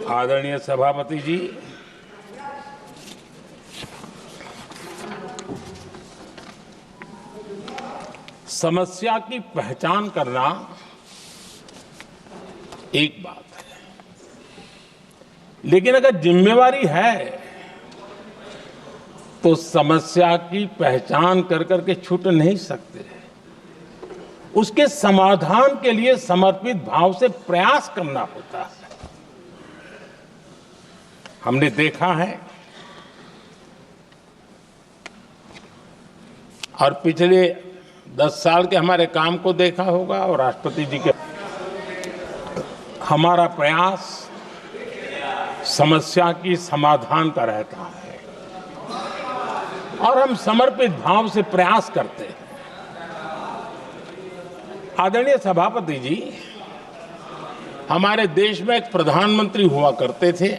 आदरणीय सभापति जी, समस्या की पहचान करना एक बात है, लेकिन अगर जिम्मेवारी है तो समस्या की पहचान कर करके छूट नहीं सकते। उसके समाधान के लिए समर्पित भाव से प्रयास करना होता है। हमने देखा है और पिछले 10 साल के हमारे काम को देखा होगा और राष्ट्रपति जी के हमारा प्रयास समस्या की समाधान का रहता है और हम समर्पित भाव से प्रयास करते हैं। आदरणीय सभापति जी, हमारे देश में एक प्रधानमंत्री हुआ करते थे।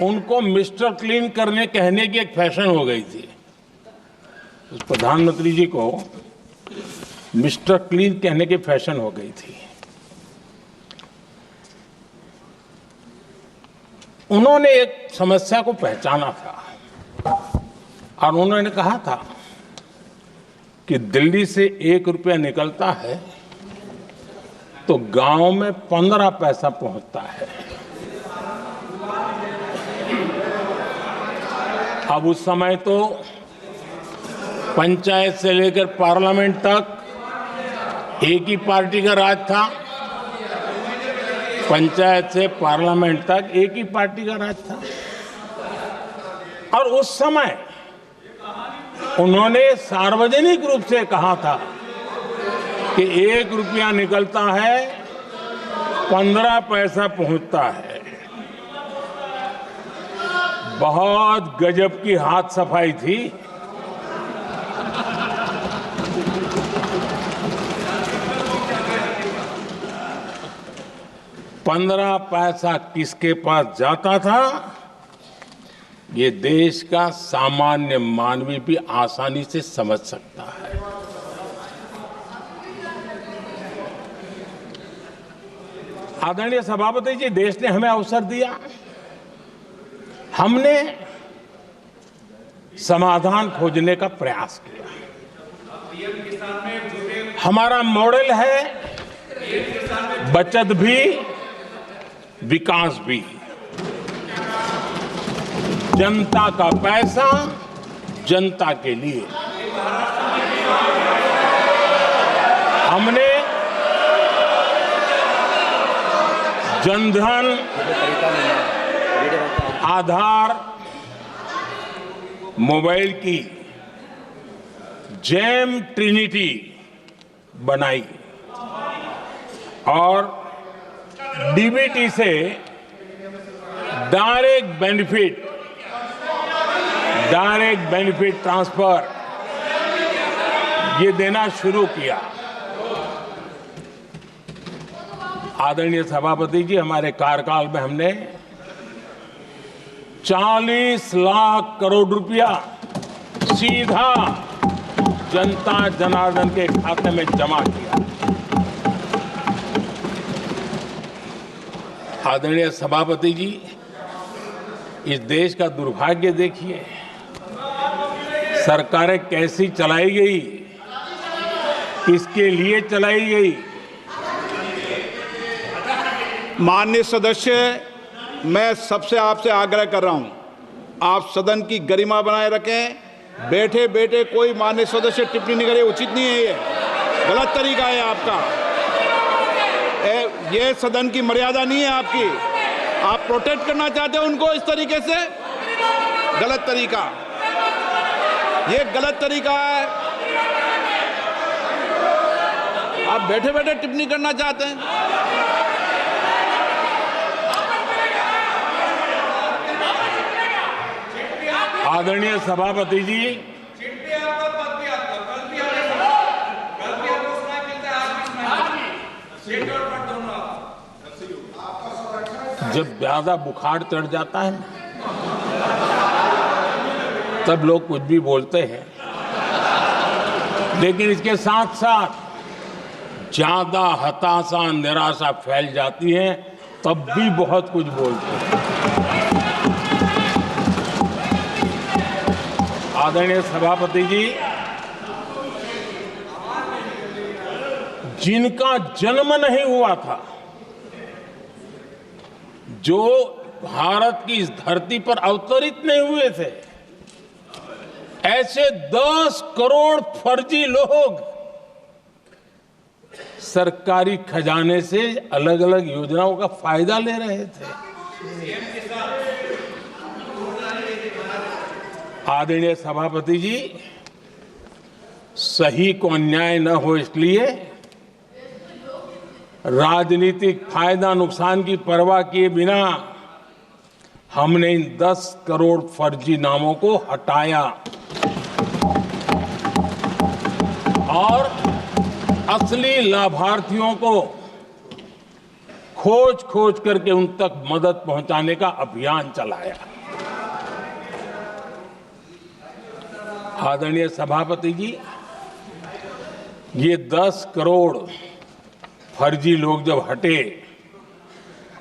उनको मिस्टर क्लीन करने कहने की एक फैशन हो गई थी। उस प्रधानमंत्री जी को मिस्टर क्लीन कहने की फैशन हो गई थी। उन्होंने एक समस्या को पहचाना था और उन्होंने कहा था कि दिल्ली से 1 रुपया निकलता है तो गांव में 15 पैसा पहुंचता है। अब उस समय तो पंचायत से लेकर पार्लियामेंट तक एक ही पार्टी का राज था। पंचायत से पार्लियामेंट तक एक ही पार्टी का राज था और उस समय उन्होंने सार्वजनिक रूप से कहा था कि 1 रुपया निकलता है 15 पैसा पहुंचता है। बहुत गजब की हाथ सफाई थी। पंद्रह पैसा किसके पास जाता था, ये देश का सामान्य मानवी भी आसानी से समझ सकता है। आदरणीय सभापति जी, देश ने हमें अवसर दिया, हमने समाधान खोजने का प्रयास किया। हमारा मॉडल है बचत भी विकास भी। जनता का पैसा जनता के लिए। हमने जनधन, आधार, मोबाइल की जेम ट्रिनिटी बनाई और डीबीटी से डायरेक्ट बेनिफिट ट्रांसफर ये देना शुरू किया। आदरणीय सभापति जी, हमारे कार्यकाल में हमने 40 लाख करोड़ रुपया सीधा जनता जनार्दन के खाते में जमा किया। आदरणीय सभापति जी, इस देश का दुर्भाग्य देखिए, सरकारें कैसी चलाई गई, किसके लिए चलाई गई। माननीय सदस्य, मैं सबसे आपसे आग्रह कर रहा हूं, आप सदन की गरिमा बनाए रखें। बैठे बैठे कोई माननीय सदस्य टिप्पणी नहीं करे, उचित नहीं है। ये गलत तरीका है आपका। ये सदन की मर्यादा नहीं है आपकी। आप प्रोटेक्ट करना चाहते हो उनको इस तरीके से, गलत तरीका, ये गलत तरीका है। आप बैठे बैठे टिप्पणी करना चाहते हैं। आदरणीय सभापति जी, जब ज्यादा बुखार चढ़ जाता है तब लोग कुछ भी बोलते हैं, लेकिन इसके साथ साथ ज्यादा हताशा निराशा फैल जाती है, तब भी बहुत कुछ बोलते हैं। आदरणीय सभापति जी, जिनका जन्म नहीं हुआ था, जो भारत की इस धरती पर अवतरित नहीं हुए थे, ऐसे 10 करोड़ फर्जी लोग सरकारी खजाने से अलग अलग योजनाओं का फायदा ले रहे थे। आदरणीय सभापति जी, सही को अन्याय न हो इसलिए राजनीतिक फायदा नुकसान की परवाह किए बिना हमने इन 10 करोड़ फर्जी नामों को हटाया और असली लाभार्थियों को खोज खोज करके उन तक मदद पहुंचाने का अभियान चलाया। आदरणीय सभापति जी, ये 10 करोड़ फर्जी लोग जब हटे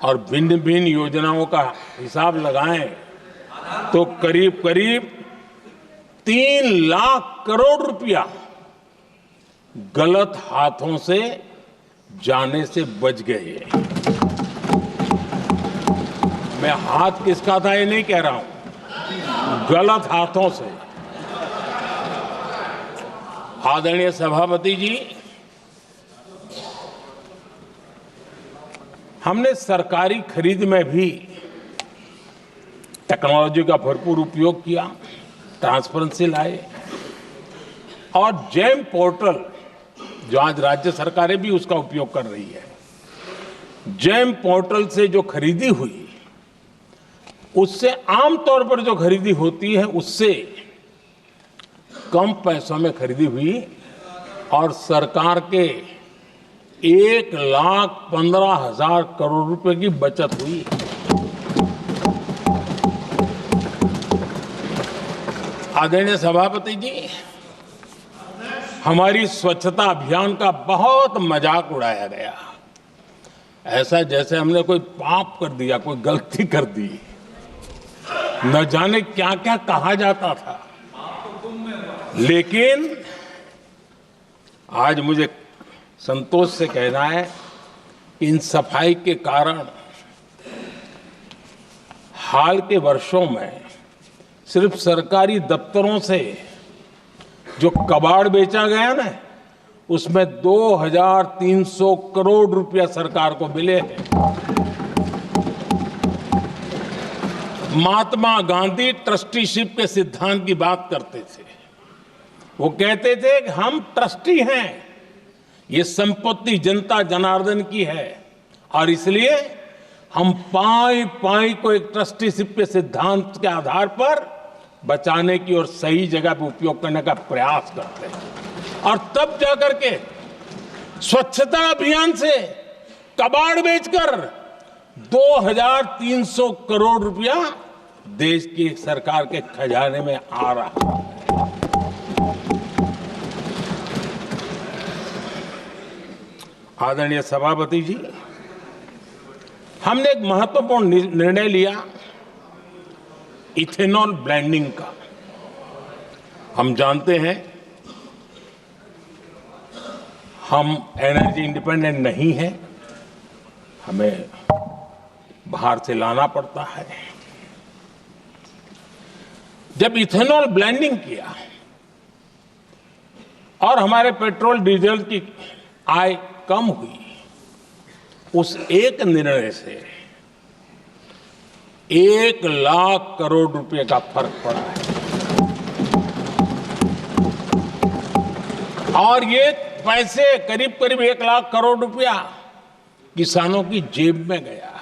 और भिन्न भिन्न योजनाओं का हिसाब लगाएं तो करीब करीब 3 लाख करोड़ रुपया गलत हाथों से जाने से बच गए। मैं हाथ किसका था ये नहीं कह रहा हूं, गलत हाथों से। आदरणीय सभापति जी, हमने सरकारी खरीद में भी टेक्नोलॉजी का भरपूर उपयोग किया, ट्रांसपेरेंसी लाए और जेम पोर्टल, जो आज राज्य सरकारें भी उसका उपयोग कर रही है, जेम पोर्टल से जो खरीदी हुई उससे आमतौर पर जो खरीदी होती है उससे कम पैसों में खरीदी हुई और सरकार के 1,15,000 करोड़ रुपए की बचत हुई। आदरणीय सभापति जी, हमारी स्वच्छता अभियान का बहुत मजाक उड़ाया गया, ऐसा जैसे हमने कोई पाप कर दिया, कोई गलती कर दी, न जाने क्या क्या कहा जाता था। लेकिन आज मुझे संतोष से कहना है कि इन सफाई के कारण हाल के वर्षों में सिर्फ सरकारी दफ्तरों से जो कबाड़ बेचा गया ना, उसमें 2,300 करोड़ रुपया सरकार को मिले हैं। महात्मा गांधी ट्रस्टीशिप के सिद्धांत की बात करते थे। वो कहते थे कि हम ट्रस्टी हैं, ये संपत्ति जनता जनार्दन की है और इसलिए हम पाई पाई को एक ट्रस्टीशिप के सिद्धांत के आधार पर बचाने की और सही जगह पे उपयोग करने का प्रयास करते हैं। और तब जाकर के स्वच्छता अभियान से कबाड़ बेचकर 2,300 करोड़ रुपया देश की सरकार के खजाने में आ रहा है। आदरणीय सभापति जी, हमने एक महत्वपूर्ण निर्णय लिया इथेनॉल ब्लेंडिंग का। हम जानते हैं हम एनर्जी इंडिपेंडेंट नहीं है, हमें बाहर से लाना पड़ता है। जब इथेनॉल ब्लेंडिंग किया और हमारे पेट्रोल डीजल की आय कम हुई, उस एक निर्णय से 1 लाख करोड़ रुपए का फर्क पड़ा है। और ये पैसे करीब करीब 1 लाख करोड़ रुपया किसानों की जेब में गया।